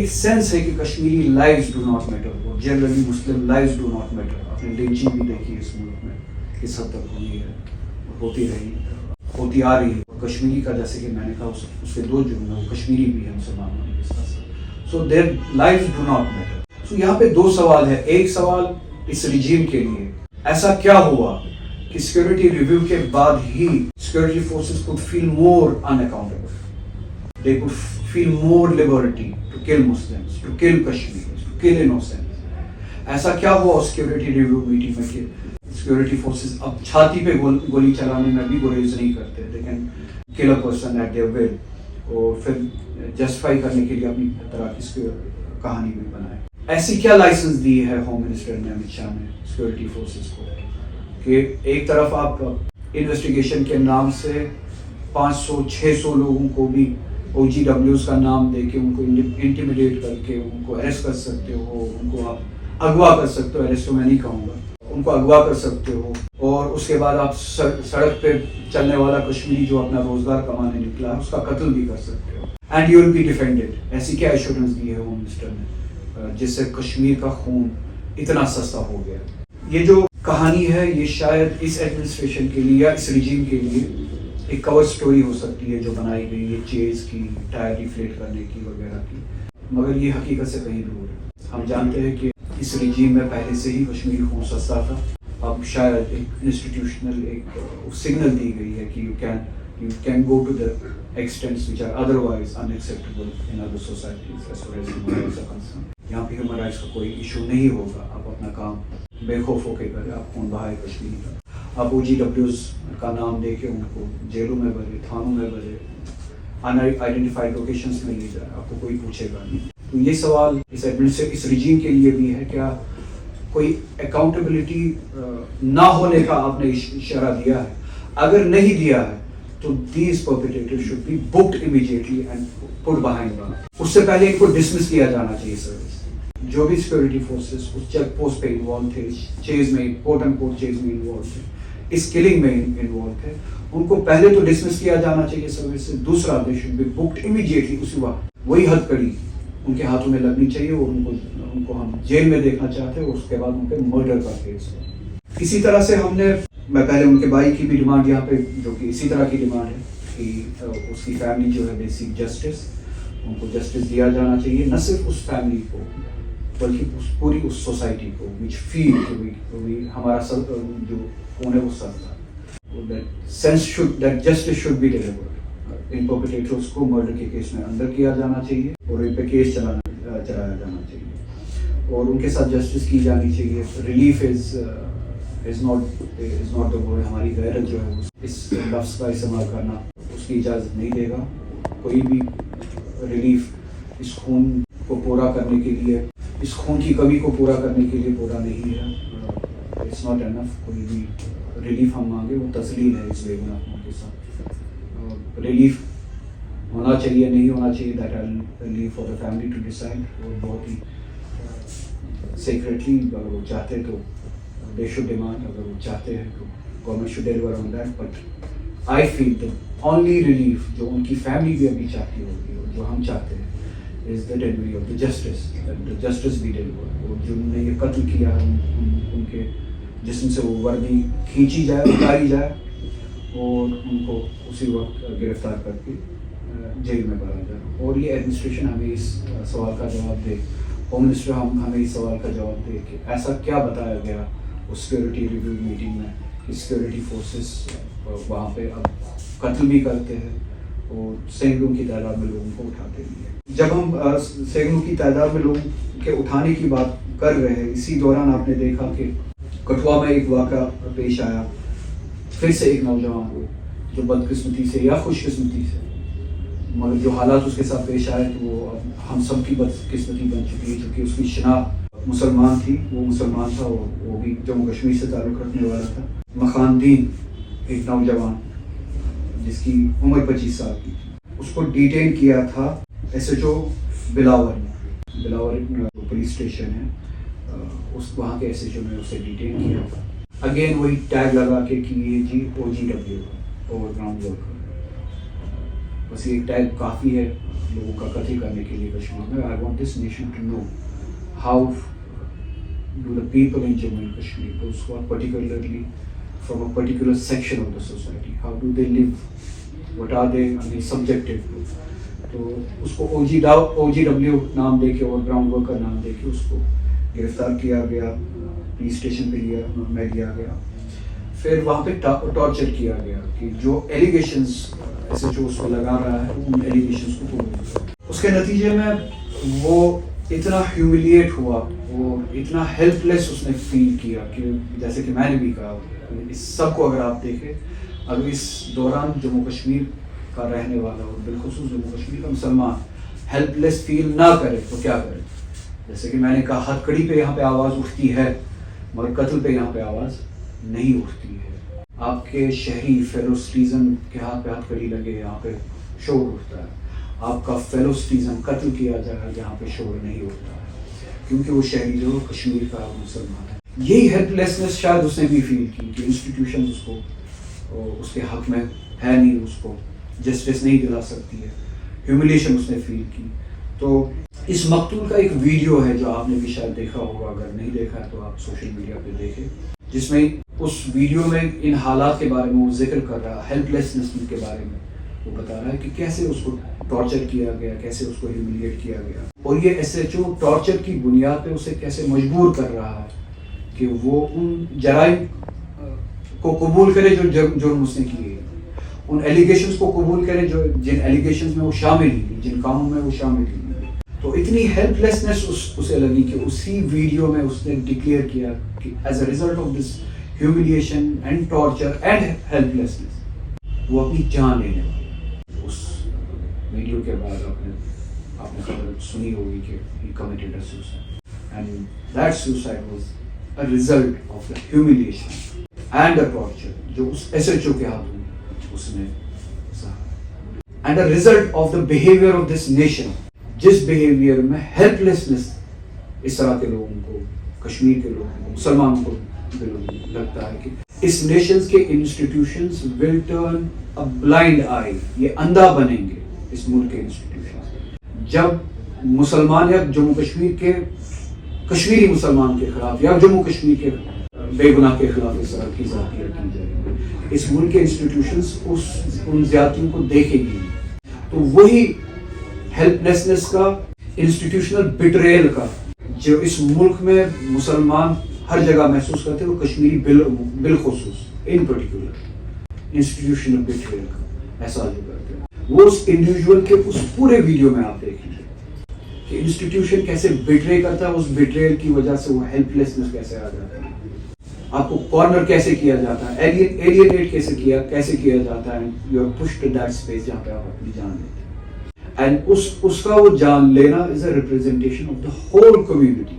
ایک سینس ہے کہ Kashmiri lives do not matter اور جنرلی مسلم لائفز ڈو ناٹ میٹر. آپ نے لنچنگ بھی دیکھی ہے اس ملک میں کس حد تک ہوئی ہے اور ہوتی رہی ہوتی آ رہی ہے. کشمیری کا جیسے کہ میں نے کہا اس کے دو جملے وہ کشمیری بھی ہے مسلمان ہونے کے ساتھ ساتھ. سو دیر لائفز ڈو ناٹ میٹر. سو یہاں پہ دو سوال ہے. ایک سوال اس رجیم کے لیے ایسا کیا ہوا کہ سیکورٹی ریویو کے بعد ہی security forces could feel more unaccountable. They could feel more liberty to kill Muslims, to kill Kashmiris, to kill innocents. ایسا کیا ہوا سیکورٹی ریویو میٹنگ میں کہ سیکورٹی فورسز اب چھاتی پہ گولی چلانے میں بھی گریز نہیں کرتے. They can kill a person at their will اور پھر جسٹیفائی کرنے کے لیے اپنی طرح کی کہانی بھی بنائے. ایسی کیا لائسنس دی ہے ہوم منسٹر نے امت شاہ نے سیکورٹی فورسز کو کہ ایک طرف آپ انویسٹیگیشن کے نام سے 500-600 لوگوں کو بھی OGWs کا نام دے کے ان کو انٹیمیڈیٹ کر کے ان کو اریسٹ کر سکتے ہو, ان کو آپ اغوا کر سکتے ہو. اریسٹ تو میں نہیں کہوں گا, ان کو اغوا کر سکتے ہو اور اس کے بعد آپ سڑک پہ چلنے والا کشمیری جو اپنا روزگار کمانے نکلا ہے اس کا قتل بھی کر سکتے ہو. And you will be defended. ایسی کیا ایشورنس دی ہے ہوم منسٹر نے جس سے کشمیر کا خون اتنا سستا ہو گیا. یہ جو کہانی ہے یہ شاید اس ایڈمنسٹریشن کے لیے یا اس رجیم کے لیے ایک کور سٹوری ہو سکتی ہے جو بنائی گئی ہے چیز کی, ٹائر ریفلیٹ کرنے کی وغیرہ کی, مگر یہ حقیقت سے کہیں دور ہے. ہم جانتے ہیں کہ اس رجیم میں پہلے سے ہی کشمیری خون سستا تھا. اب شاید ایک انسٹیٹیوشنل ایک سگنل دی گئی ہے کہ you can go to the extents which are otherwise unacceptable in other societies as far as human rights are concerned. یہاں پہ ہیومن رائٹس کا کوئی ایشو نہیں ہوگا. آپ اپنا کام بے خوف ہو کے کریں. آپ خون بہائے کشمیری کا, آپ OGWs کا نام دے کے ان کو جیلوں میں بھرے, تھانوں میں بھرے, انآئیڈینٹیفائڈ لوکیشنز میں لے جائے, آپ کو کوئی پوچھے گا نہیں. تو یہ سوال اس رجیم کے لیے بھی ہے, کیا کوئی اکاؤنٹیبلٹی نہ ہونے کا آپ نے اشارہ دیا ہے؟ اگر نہیں دیا ہے تو these perpetrators should be booked immediately and put behind bars. اس سے پہلے ان کو ڈسمس کیا جانا چاہیے سروس. جو بھی سیکورٹی فورسز اس چیک پوسٹ پہ انوالو تھے, چیز میں کوٹ اینڈ کوٹ چیز میں انوالو تھے, اس کلنگ میں انوالو تھے, ان کو پہلے تو ڈسمس کیا جانا چاہیے سروس سے. دوسرا they should be booked immediately. اسی وقت وہی حد کڑی ان کے ہاتھوں میں لگنی چاہیے اور ان کو ہم جیل میں دیکھنا چاہتے ہیں اور اس کے بعد ان پہ مرڈر کا کیس ہو. اسی طرح سے ہم نے میں پہلے ان کے بھائی کی بھی ڈیمانڈ یہاں پہ جو کہ اسی طرح کی ڈیمانڈ ہے کہ اس کی فیملی جو ہے دے سیک جسٹس. ان کو جسٹس دیا جانا چاہیے, نہ صرف اس فیملی کو بلکہ پوری اس سوسائٹی کو وچ فیل کہ ہمارا جو خون ہے وہ سب تھا. That justice should be delivered. ان پرپیٹریٹرز کو مرڈر کے کیس میں اندر کیا جانا چاہیے اور ان پہ کیس چلایا جانا چاہیے اور ان کے ساتھ جسٹس کی جانی چاہیے. Relief is not the word. ہماری غیرت جو ہے اس لفظ کا استعمال کرنا اس کی اجازت نہیں دے گا. کوئی بھی ریلیف اس خون کو پورا کرنے کے لیے, اس خون کی کمی کو پورا کرنے کے لیے پورا نہیں ہے. It's not enough. کوئی بھی ریلیف ہم مانگے وہ تسلیل ہے اس بے گناہ خون کے ساتھ. ریلیف ہونا چاہیے نہیں ہونا چاہیے that I leave for the family to decide. اور بہت ہی سیکریٹلی اگر وہ چاہتے تو they should demand. اگر وہ چاہتے ہیں تو government should deliver on that. But I feel the only relief جو ان کی فیملی بھی ابھی چاہتی ہوگی اور جو ہم چاہتے ہیں is the delivery of the justice. That the justice be delivered. اور جنہوں نے یہ قتل کیا ہے ان کے جسم سے وہ وردی کھینچی جائے, اتاری جائے اور ان کو اسی وقت گرفتار کر کے جیل میں بھرا جائے. اور یہ ایڈمنسٹریشن ہمیں اس سوال کا جواب دے, ہوم منسٹر ہمیں اس سوال کا جواب دے کہ ایسا کیا بتایا گیا اس سیکورٹی ریویو میٹنگ میں کہ سیکورٹی فورسز وہاں پہ اب قتل بھی کرتے ہیں اور سینکڑوں کی تعداد میں لوگوں کو اٹھاتے بھی ہیں. جب ہم سینکڑوں کی تعداد میں لوگوں کے اٹھانے کی بات کر رہے ہیں, اسی دوران آپ نے دیکھا کہ کٹھوا میں ایک واقعہ پیش آیا. پھر سے ایک نوجوان کو جو بدقسمتی سے یا خوش قسمتی سے, مگر جو حالات اس کے ساتھ پیش آئے تو وہ ہم سب کی بدقسمتی بن چکی ہے. چونکہ اس کی شناخت مسلمان تھی, وہ مسلمان تھا اور وہ بھی جموں کشمیر سے تعلق رکھنے والا تھا. مخان دین ایک نوجوان جس کی عمر 25 سال کی تھی, اس کو ڈیٹین کیا تھا SHO بلاور نے. بلاور پولیس اسٹیشن ہے, اس وہاں کے SHO نے اسے ڈیٹین کیا تھا. اگین وہی ٹیگ لگا کے کہ یہ جی OGW اوور گراؤنڈ ورکر. بس یہ ٹیگ کافی ہے لوگوں کا قتل کرنے کے لیے کشمیر میں. I want this nation to know how do the people in Jammu and Kashmir, those who are particularly from a particular section of the society, how do they live, what are they subjected to. تو اس کو OGW نام دے کے اور ground worker نام دے کے اس کو گرفتار کیا گیا, پولیس اسٹیشن پہ میں لیا گیا, پھر وہاں پہ ٹارچر کیا گیا کہ جو ایلیگیشنز ایس ایچ او اس کو لگا رہا ہے ان ایلیگیشنز کو قبول. اس کے نتیجے میں وہ اتنا ہیوملیٹ ہوا, وہ اتنا ہیلپ لیس اس نے فیل کیا کہ جیسے کہ میں نے بھی کہا, اس سب کو اگر آپ دیکھیں, اگر اس دوران جموں کشمیر کا رہنے والا اور بالخصوص جموں کشمیر کا مسلمان ہیلپ لیس فیل نہ کرے تو کیا کرے. جیسے کہ میں نے کہا ہتھ کڑی پہ یہاں پہ آواز اٹھتی ہے مگر قتل پہ یہاں پہ آواز نہیں اٹھتی ہے. آپ کے شہری فیلو سٹیزن کے ہاتھ پہ ہتھ کڑی لگے یہاں پہ شور اٹھتا ہے, آپ کا فیلو سٹیزن قتل کیا جائے جہاں پہ شور نہیں اٹھتا ہے, کیونکہ وہ شہری جو کشمیر کا مسلمان ہے. یہی ہیلپ لیسنس شاید اس نے بھی فیل کی کہ انسٹیٹیوشن اس کو اس کے حق میں ہے نہیں, اس کو جسٹس نہیں دلا سکتی ہے, ہیوملیشن اس نے فیل کی. تو اس مقتول کا ایک ویڈیو ہے جو آپ نے بھی شاید دیکھا ہوگا, اگر نہیں دیکھا ہے تو آپ سوشل میڈیا پہ دیکھیں, جس میں اس ویڈیو میں ان حالات کے بارے میں وہ ذکر کر رہا ہے, ہیلپ لیسنس کے بارے میں وہ بتا رہا ہے کہ کیسے اس کو ٹارچر کیا گیا, کیسے اس کو ہیوملیٹ کیا گیا, اور یہ ایس ایچ او ٹارچر کی بنیاد پہ اسے کیسے مجبور کر رہا ہے کہ وہ ان جرائم کو قبول کرے جو جرم اس نے کیے, ان ایلیگیشنز کو قبول کرے جو جن ایلیگیشنز میں وہ شامل ہی نہیں, جن کاموں میں وہ شامل ہی نہیں. تو اتنی ہیلپ لیسنس اسے لگی کہ اسی ویڈیو میں اس نے ڈکلیئر کیا کہ as a result of this humiliation and torture and help lessons وہ اپنی جان لینے والا. اس ویڈیو کے بعد آپ نے خبر سنی ہوگی کہ he committed a suicide, and that suicide was a result of the humiliation and the torture جو اس ایس ایچ او کے ہاتھوں اس نے سہا, and a result of the behavior of this nation, جس بیہیویئر میں ہیلپ لیسنس اس طرح کے لوگوں کو, کشمیر کے لوگوں کو, مسلمانوں کو لگتا ہے کہ اس نیشنز کے institutions will turn a blind eye, یہ اندھا بنیں گے اس ملک کے انسٹیٹیوشنز جب مسلمان یا جموں کشمیر کے کشمیری مسلمان کے خلاف یا جموں کشمیر کے بے گناہ کے خلاف اس طرح کی زیادتیاں کی جائیں. اس ملک کے انسٹیٹیوشنز ان زیادتیوں کو دیکھیں گی. تو وہی ہیلپ لیسنس کا, انسٹیٹیوشنل بٹریل کا جو اس ملک میں مسلمان ہر جگہ محسوس کرتے ہیں, وہ کشمیری بالخصوص ان پرٹیکولر انسٹیٹیوشنل بٹریل کا احساس جو کرتے ہیں, وہ اس انڈیویجول کے اس پورے ویڈیو میں آپ دیکھیں گے کہ انسٹیٹیوشن کیسے بٹرے کرتا ہے, اس بٹریل کی وجہ سے وہ ہیلپ لیسنس کیسے آ جاتا ہے, آپ کو کارنر کیسے کیا جاتا ہے, ایلینیٹ کیسے کیا جاتا ہے, you are pushed to that space جہاں پہ آپ اپنی جان لیتے ہیں. And اس کا وہ جان لینا is a representation of the whole community,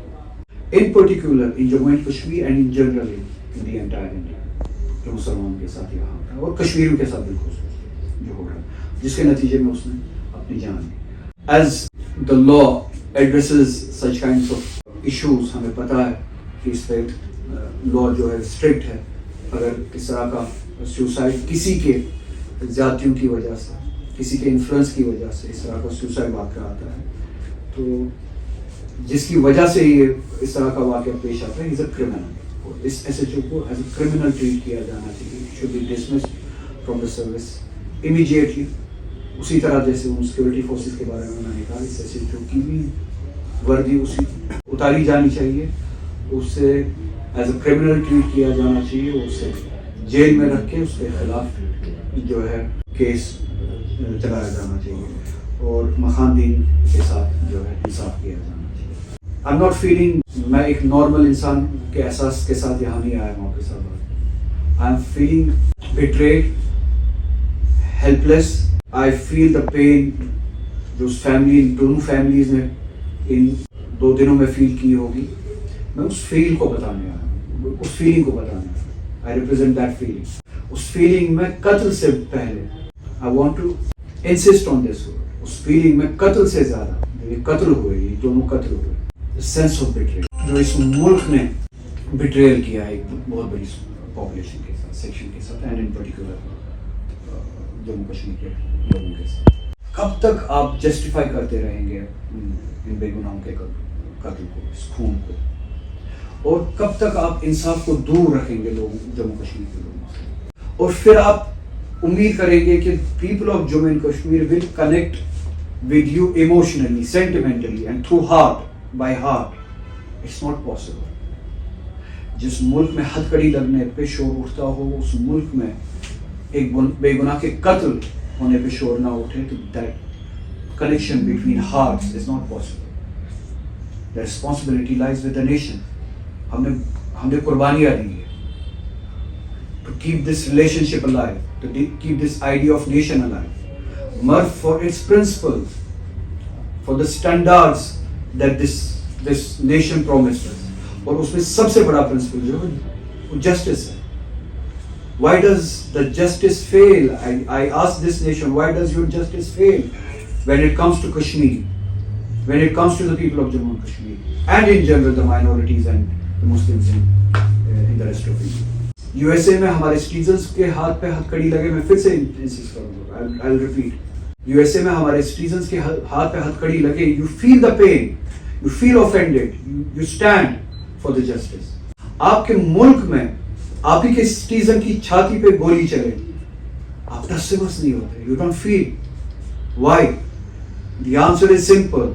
in particular in Jammu and Kashmir and in general in the entire India, جو مسلمان کے ساتھ یہاں ہوتا ہے اور کشمیریوں کے ساتھ بالخصوص جو ہو رہا ہے, جس کے نتیجے میں اس نے اپنی جان لی. As the law addresses such kinds of issues, ہمیں پتہ ہے کہ اس پہ law جو ہے اسٹرکٹ ہے. اگر اس طرح کا سوسائڈ کسی کے زیادتیوں کی وجہ سے, کسی کے انفلوئنس کی وجہ سے اس طرح کا سوسائڈ واقعہ آتا ہے, تو جس کی وجہ سے یہ اس طرح کا واقعہ پیش آتا ہے, از اے کرمنل. اس ایس ایچ او کو ایز اے کرمنل ٹریٹ کیا جانا چاہیے, should be dismissed from the service immediately. اسی طرح جیسے ان سیکورٹی فورسز کے بارے میں نے کہا, اس ایس ایچ او کی بھی وردی اسی اتاری جانی چاہیے, اس سے ایز اے کرمنل ٹریٹ کیا جانا چاہیے, اسے جیل میں رکھ کے اس کے خلاف جو ہے کیس چلایا جانا چاہیے, اور مخاندین کے ساتھ جو ہے انصاف کیا جانا چاہیے. آئی ایم ناٹ فیلنگ, میں ایک نارمل انسان کے احساس کے ساتھ یہاں نہیں آیا ہوں آپ کے ساتھ. I am feeling betrayed, helpless. I feel the pain جو اس فیملی, دونوں فیملیز نے ان 2 دنوں میں فیل کی ہوگی. میں اس فیل کو بتانے آیا ہوں, اس فیلنگ کو بتانے آیا ہوں. I represent that feeling. اس فیلنگ میں قتل سے پہلے I want to insist on this word. اس فیلنگ میں قتل سے زیادہ, یہ قتل ہوئے, یہ دونوں قتل ہوئے, سینس آف بیٹریل جو اس ملک نے بیٹریل کیا ہے ایک بہت بڑی پاپولیشن کے ساتھ, سیکشن کے ساتھ, and in particular Jammu Kashmir کے لوگوں کے ساتھ. کب تک آپ جسٹیفائی کرتے رہیں گے ان بے گناہوں کے قتل کو, اس خون کو, اور کب تک آپ انصاف کو دور رکھیں گے لوگ جموں کشمیر کے لوگوں سے, اور پھر آپ امید کریں گے کہ people of Jammu and Kashmir will connect with you emotionally, sentimentally and through heart by heart. It's not possible. جس ملک میں ہتھ کڑی لگنے پہ شور اٹھتا ہو, اس ملک میں ایک بے گناہ کے قتل ہونے پہ شور نہ اٹھے, تو that connection between hearts is not possible. The responsibility lies with the nation. ہم نے قربانیاں دی ہے to keep this relationship alive, to keep this idea of nation alive. Merv for its principles, for the standards that this nation promised us. اور اس میں سب سے بڑا principal جو ہے وہ جسٹس ہے. Why does the justice fail? I ask this nation, why does your justice fail when it comes to Kashmir? When it comes to the people of Jammu and Kashmir, and in general the minorities and the Muslims in the rest of India. USA میں ہمارے citizens کے ہاتھ پہ ہتھ کڑی لگے, میں پھر سے insist کروں گا, I'll repeat. USA میں ہمارے citizens کے ہاتھ پہ ہتھ کڑی لگے, you feel the pain, you feel offended, you stand for the justice. آپ کے ملک میں آپ ہی کے citizen کی چھاتی پہ گولی چلے, آپ ٹس سے بس نہیں ہوتے, you don't feel. Why? The answer is simple.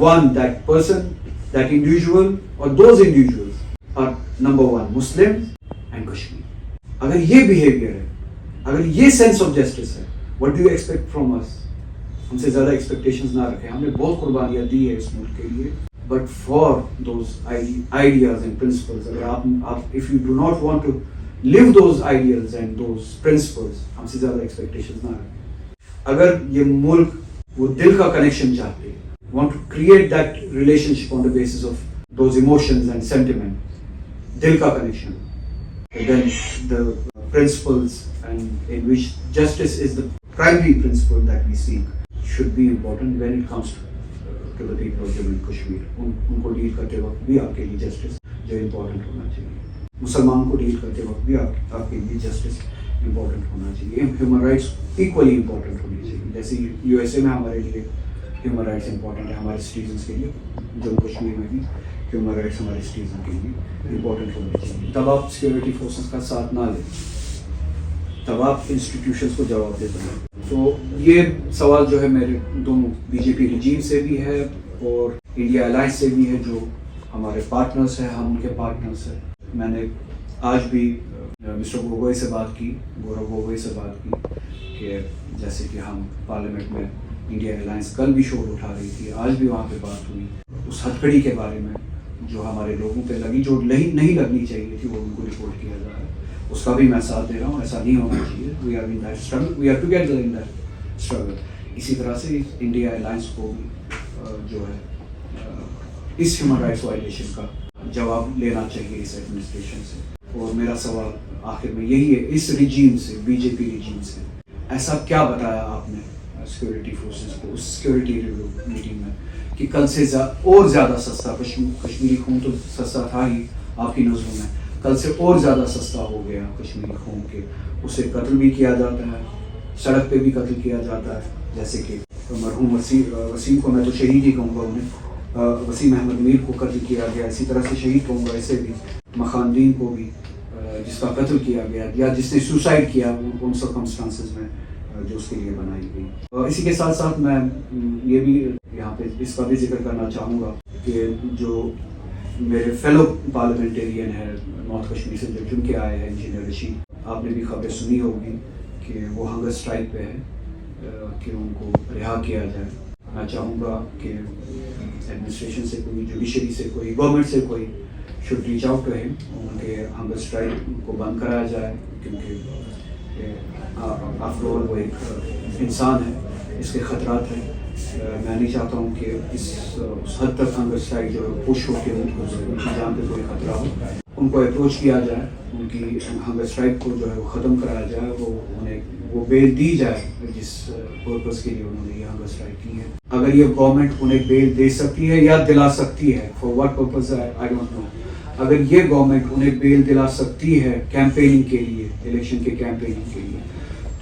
One, that person, that individual, or those individuals are number one, Muslims and Kashmir. اگر یہ behavior ہے, اگر یہ sense of justice ہے, what do you expect from us? ہم سے زیادہ expectations نہ رکھیں. ہم نے بہت قربانیاں دی ہے اس ملک کے لیے, but for those ideas and principles, اگر آپ if you do not want to live those ideals and those principles, ہم سے زیادہ expectations نہ رکھیں. اگر یہ ملک وہ دل کا کنیکشن چاہتے ہیں, want to create that relationship on the basis of those emotions and sentiment, dil ka connection, then the principles and in which justice is the primary principle that we seek should be important when it comes to the people of Jammu and Kashmir. unko deal karte waqt bhi aapke liye justice jo important hona chahiye, مسلمان کو deal کرتے وقت بھی آپ کے لیے justice important ہونا چاہیے, ہیومن رائٹس ایکولی امپورٹنٹ ہونی چاہیے. جیسے یو ایس اے میں ہمارے لیے ہیومن رائٹس امپورٹنٹ ہے, ہمارے سٹیزنس کے لیے جموں کشمیر میں بھی ہیومن رائٹس ہمارے سٹیزن کے لیے امپورٹنٹ ہونے چاہیے. تب آپ سیکورٹی فورسز کا ساتھ نہ لیں, تب آپ انسٹیٹیوشنس کو جواب دیتے ہیں. تو یہ سوال جو ہے میرے دونوں بی جے پی رجیم سے بھی ہے اور انڈیا الائنس سے بھی ہے, جو ہمارے پارٹنرس ہیں, ہم ان کے پارٹنرس ہیں. میں نے آج بھی مسٹر گوگوئی سے بات کی, گورو گوگوئی سے بات کی کہ جیسے کہ ہم پارلیمنٹ میں انڈیا الائنس کل بھی شور اٹھا رہی تھی, آج بھی وہاں پہ بات ہوئی اس ہتھ کڑی کے بارے میں جو ہمارے لوگوں پہ لگی, جو نہیں لگنی چاہیے تھی, وہ ان کو رپورٹ کیا جا رہا ہے. اس کا بھی میں ساتھ دے رہا ہوں, ایسا نہیں ہونا چاہیے. We are in that struggle, we are together in that struggle. اسی طرح سے انڈیا الائنس کو جو ہے اس ہیومن رائٹس وائلیشن کا جواب لینا چاہیے اس ایڈمنسٹریشن سے. اور میرا سوال آخر میں یہی ہے, اس رجیم سے, بی جے پی رجیم سے, ایسا کیا بتایا آپ نے سیکورٹی فورسز کو اس سیکورٹی ریویو میٹنگ میں کہ کل سے اور زیادہ سستا, کشمیری خون تو سستا تھا ہی آپ کی نظروں میں, کل سے اور زیادہ سستا ہو گیا کشمیری خون کے, اسے قتل بھی کیا جاتا ہے, سڑک پہ بھی قتل کیا جاتا ہے. جیسے کہ مرحوم وسیم کو میں تو شہید ہی کہوں گا, انہیں وسیم احمد میر کو قتل کیا گیا, اسی طرح سے شہید کہوں گا اسے بھی, مخاندین کو بھی جس کا قتل کیا گیا یا جس نے سوسائڈ کیا ان سرکمسٹانسز میں جو اس کے لیے بنائی گئی. اسی کے ساتھ ساتھ میں یہ بھی یہاں پہ اس کا بھی ذکر کرنا چاہوں گا کہ جو میرے فیلو پارلیمنٹیرین ہے نارتھ کشمیر سے جو چن کے آئے ہیں, انجینئر رشید, آپ نے بھی خبریں سنی ہوگی کہ وہ ہنگر اسٹرائک پہ ہے کہ ان کو رہا کیا جائے. میں چاہوں گا کہ ایڈمنسٹریشن سے کوئی, جوڈیشری سے کوئی, گورنمنٹ سے کوئی should reach out to him, ان کے ہنگر اسٹرائک کو بند کرایا جائے, کیونکہ after all وہ ایک انسان ہے, اس کے خطرات ہیں. میں نہیں چاہتا ہوں کہ اس حد تک ہنگر اسٹرائک جو ہے پش ہو کے ان کی جان پہ کوئی خطرہ ہو. ان کو اپروچ کیا جائے, ان کی ہنگر اسٹرائک کو جو ہے وہ ختم کرایا جائے, انہیں وہ بیل دی جائے جس پرپز کے لیے انہوں نے یہ ہنگر اسٹرائک کی ہے. اگر یہ گورنمنٹ انہیں بیل دے سکتی ہے یا دلا سکتی ہے, for what purpose I don't know, اگر یہ گورنمنٹ انہیں بیل دلا سکتی ہے کیمپیننگ کے لیے, الیکشن کے کیمپیننگ کے لیے,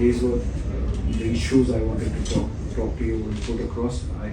These were the issues I wanted to talk to you and put across. I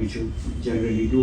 which you generally do,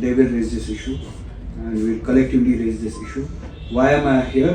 they will raise this issue and we will collectively raise this issue. Why am I here?